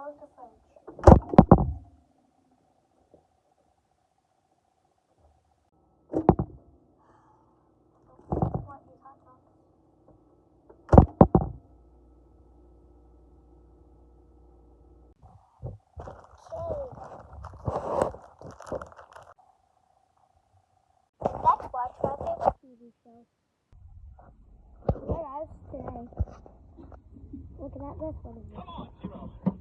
close the fridge. What is hot dog? Let's watch my favorite TV show. Hey guys, today, looking at this one.